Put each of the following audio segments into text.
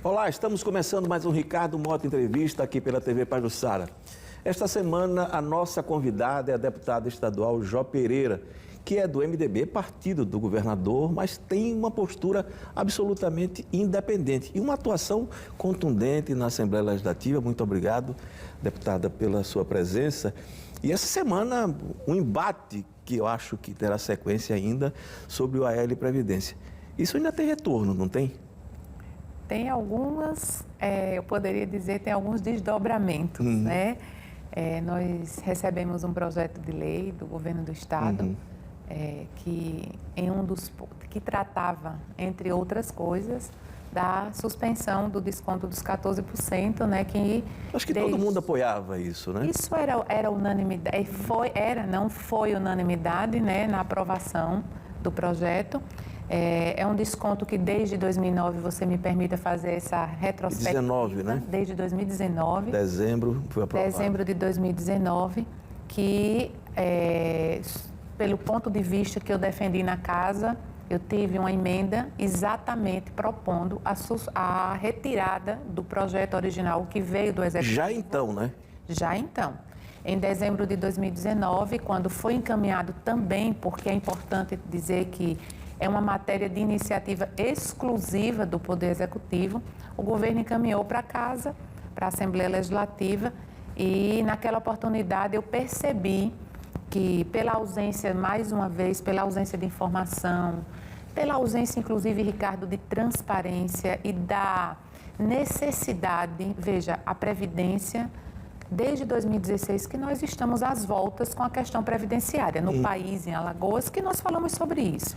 Olá, estamos começando mais um Ricardo Mota Entrevista aqui pela TV Pajuçara. Esta semana a nossa convidada é a deputada estadual Jó Pereira, que é do MDB, partido do governador, mas tem uma postura absolutamente independente e uma atuação contundente na Assembleia Legislativa. Muito obrigado, deputada, pela sua presença. E essa semana um embate que eu acho que terá sequência ainda sobre o AL Previdência. Isso ainda tem retorno, não tem? Tem algumas, eu poderia dizer, tem alguns desdobramentos, né? Nós recebemos um projeto de lei do governo do estado, que tratava, entre outras coisas, da suspensão do desconto dos 14%, né? Acho que todo mundo apoiava isso, né? Isso era unanimidade, não foi unanimidade, né, na aprovação do projeto. É um desconto que desde 2009, você me permita fazer essa retrospectiva. 19, né? Desde 2019. Dezembro foi aprovado. Dezembro de 2019, que pelo ponto de vista que eu defendi na casa, eu tive uma emenda exatamente propondo a retirada do projeto original que veio do Executivo. Já então, né? Já então. Em dezembro de 2019, quando foi encaminhado também, porque é importante dizer que é uma matéria de iniciativa exclusiva do Poder Executivo, o governo encaminhou para casa, para a Assembleia Legislativa, e naquela oportunidade eu percebi que pela ausência, mais uma vez, pela ausência de informação, pela ausência, inclusive, Ricardo, de transparência e da necessidade, veja, a Previdência, desde 2016 que nós estamos às voltas com a questão previdenciária no país, em Alagoas, que nós falamos sobre isso.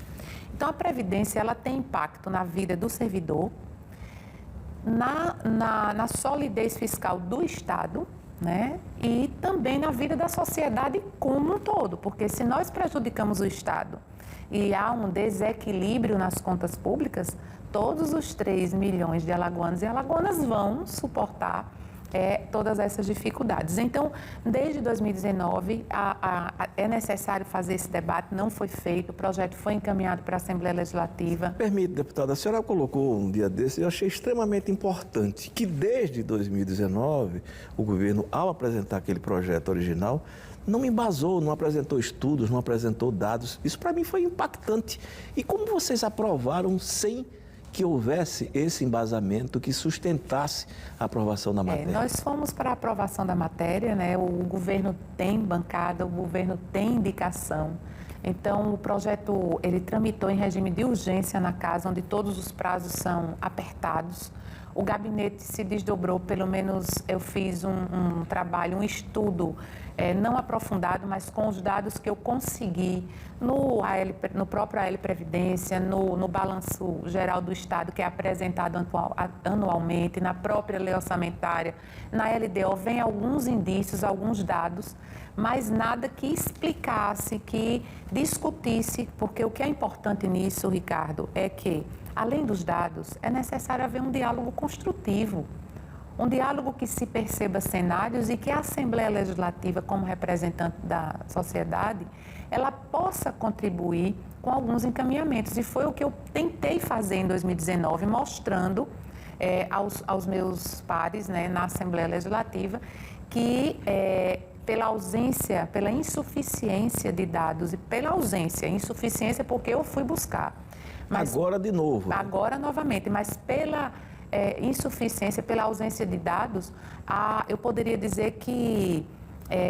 Então, a Previdência, ela tem impacto na vida do servidor, na solidez fiscal do Estado, né? E também na vida da sociedade como um todo, porque se nós prejudicamos o Estado e há um desequilíbrio nas contas públicas, todos os 3 milhões de alagoanos e alagoanas vão suportar todas essas dificuldades. Então, desde 2019, é necessário fazer esse debate, não foi feito, o projeto foi encaminhado para a Assembleia Legislativa. Permite, deputada, a senhora colocou um dia desse, eu achei extremamente importante, que desde 2019, o governo, ao apresentar aquele projeto original, não embasou, não apresentou estudos, não apresentou dados. Isso para mim foi impactante. E como vocês aprovaram sem que houvesse esse embasamento que sustentasse a aprovação da matéria? Nós fomos para a aprovação da matéria, né? O governo tem bancada, o governo tem indicação. Então, o projeto, ele tramitou em regime de urgência na casa, onde todos os prazos são apertados. O gabinete se desdobrou, pelo menos eu fiz um trabalho, um estudo não aprofundado, mas com os dados que eu consegui no próprio AL Previdência, no Balanço Geral do Estado, que é apresentado anualmente, na própria lei orçamentária, na LDO, vem alguns indícios, alguns dados, mas nada que explicasse, que discutisse, porque o que é importante nisso, Ricardo, é que, além dos dados, é necessário haver um diálogo construtivo, um diálogo que se perceba cenários e que a Assembleia Legislativa, como representante da sociedade, ela possa contribuir com alguns encaminhamentos. E foi o que eu tentei fazer em 2019, mostrando aos meus pares, né, na Assembleia Legislativa que pela ausência, pela insuficiência de dados e pela ausência, insuficiência porque eu fui buscar. Mas, agora de novo. Né? Agora novamente, mas pela insuficiência, pela ausência de dados, eu poderia dizer que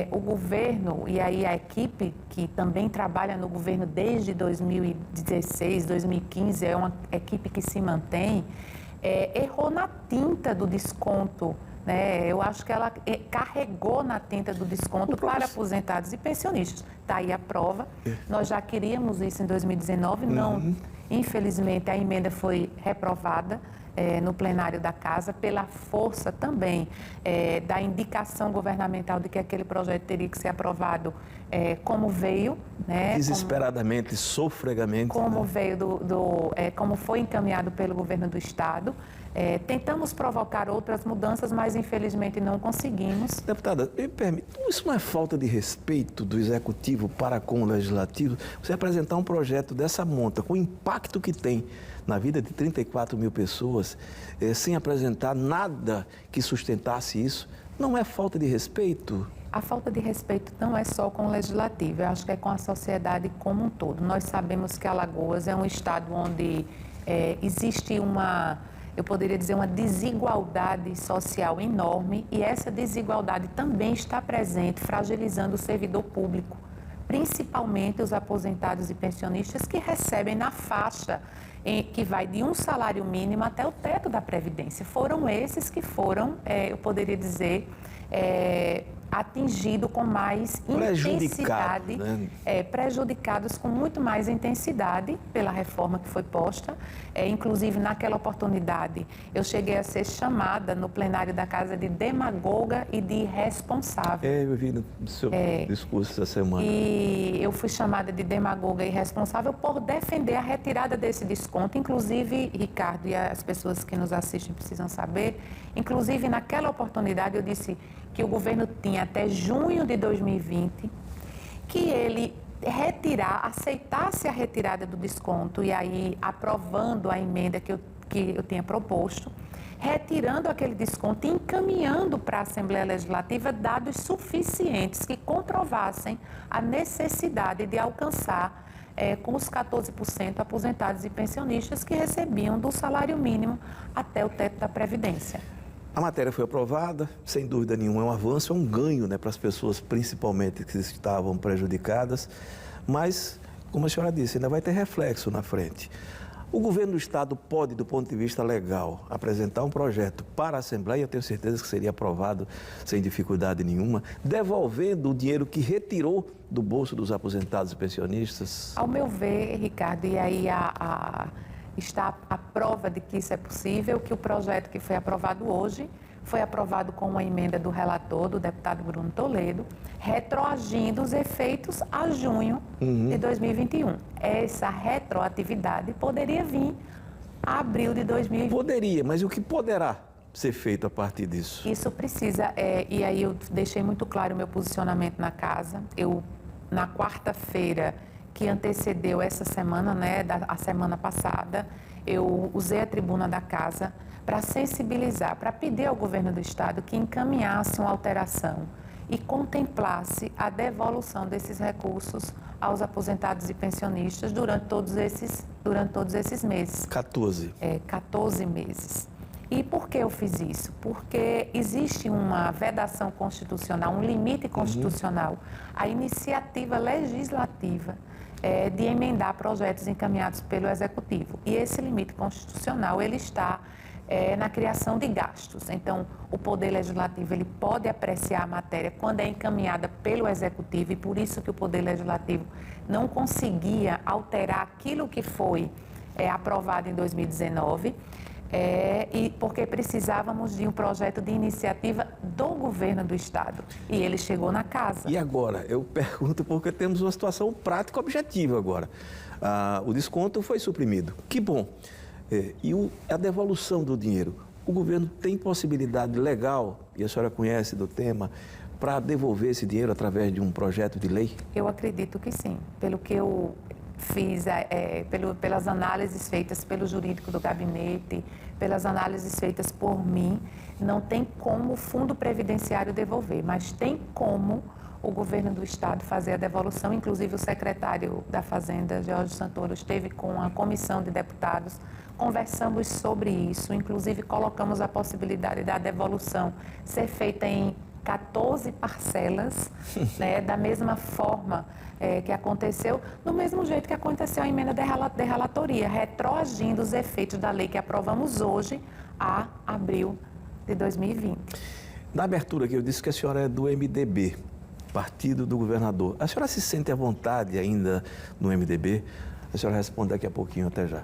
o governo e aí a equipe que também trabalha no governo desde 2016, 2015, é uma equipe que se mantém, errou na tinta do desconto. Né? Eu acho que ela carregou na tinta do desconto para aposentados e pensionistas. Está aí a prova. Nós já queríamos isso em 2019, não. Infelizmente, a emenda foi reprovada no plenário da Casa pela força também da indicação governamental de que aquele projeto teria que ser aprovado como veio. Né? Desesperadamente, sofregamente. Como né? veio como foi encaminhado pelo governo do Estado. Tentamos provocar outras mudanças, mas infelizmente não conseguimos. Deputada, me permite, isso não é falta de respeito do Executivo para com o Legislativo? Você apresentar um projeto dessa monta, com impacto impacto que tem na vida de 34 mil pessoas, sem apresentar nada que sustentasse isso, não é falta de respeito? A falta de respeito não é só com o legislativo, eu acho que é com a sociedade como um todo. Nós sabemos que Alagoas é um estado onde existe eu poderia dizer, uma desigualdade social enorme, e essa desigualdade também está presente, fragilizando o servidor público, principalmente os aposentados e pensionistas que recebem na faixa que vai de um salário mínimo até o teto da Previdência. Foram esses que foram, eu poderia dizer, atingidos com mais intensidade, prejudicados com muito mais intensidade pela reforma que foi posta. Inclusive, naquela oportunidade, eu cheguei a ser chamada no plenário da Casa de demagoga e de irresponsável. Eu vi no seu discurso essa semana. E eu fui chamada de demagoga e irresponsável por defender a retirada desse desconto. Inclusive, Ricardo, e as pessoas que nos assistem precisam saber, inclusive naquela oportunidade eu disse que o governo tinha até junho de 2020 que ele aceitasse a retirada do desconto, e aí aprovando a emenda que eu tinha proposto, retirando aquele desconto e encaminhando para a Assembleia Legislativa dados suficientes que comprovassem a necessidade de alcançar com os 14% aposentados e pensionistas que recebiam do salário mínimo até o teto da Previdência. A matéria foi aprovada, sem dúvida nenhuma, é um avanço, é um ganho, para as pessoas principalmente que estavam prejudicadas, mas, como a senhora disse, ainda vai ter reflexo na frente. O governo do Estado pode, do ponto de vista legal, apresentar um projeto para a Assembleia, eu tenho certeza que seria aprovado sem dificuldade nenhuma, devolvendo o dinheiro que retirou do bolso dos aposentados e pensionistas? Ao meu ver, Ricardo, e aí está a prova de que isso é possível, que o projeto que foi aprovado hoje foi aprovado com uma emenda do relator, do deputado Bruno Toledo, retroagindo os efeitos a junho de 2021. Essa retroatividade poderia vir a abril de 2020. Poderia, mas o que poderá ser feito a partir disso? Isso precisa, e aí eu deixei muito claro o meu posicionamento na casa. Na quarta-feira que antecedeu essa semana, a semana passada, eu usei a tribuna da casa para sensibilizar, para pedir ao governo do Estado que encaminhasse uma alteração e contemplasse a devolução desses recursos aos aposentados e pensionistas durante todos esses meses. 14. 14 meses. E por que eu fiz isso? Porque existe uma vedação constitucional, um limite constitucional à iniciativa legislativa de emendar projetos encaminhados pelo Executivo. E esse limite constitucional, ele está na criação de gastos. Então, o Poder Legislativo, ele pode apreciar a matéria quando é encaminhada pelo Executivo, e por isso que o Poder Legislativo não conseguia alterar aquilo que foi aprovado em 2019, e porque precisávamos de um projeto de iniciativa do governo do Estado. E ele chegou na casa. E agora? Eu pergunto porque temos uma situação prática objetiva agora. O desconto foi suprimido. Que bom. E a devolução do dinheiro? O governo tem possibilidade legal, e a senhora conhece do tema, para devolver esse dinheiro através de um projeto de lei? Eu acredito que sim. Pelo que eu fiz, pelas análises feitas pelo jurídico do gabinete, pelas análises feitas por mim, não tem como o Fundo Previdenciário devolver, mas tem como o governo do Estado fazer a devolução. Inclusive, o secretário da Fazenda, Jorge Santoro, esteve com a comissão de deputados, conversamos sobre isso, inclusive colocamos a possibilidade da devolução ser feita em 14 parcelas, da mesma forma que aconteceu, do mesmo jeito que aconteceu a emenda de relatoria, retroagindo os efeitos da lei que aprovamos hoje a abril de 2020. Na abertura que eu disse que a senhora é do MDB, partido do governador. A senhora se sente à vontade ainda no MDB? A senhora responde daqui a pouquinho, até já.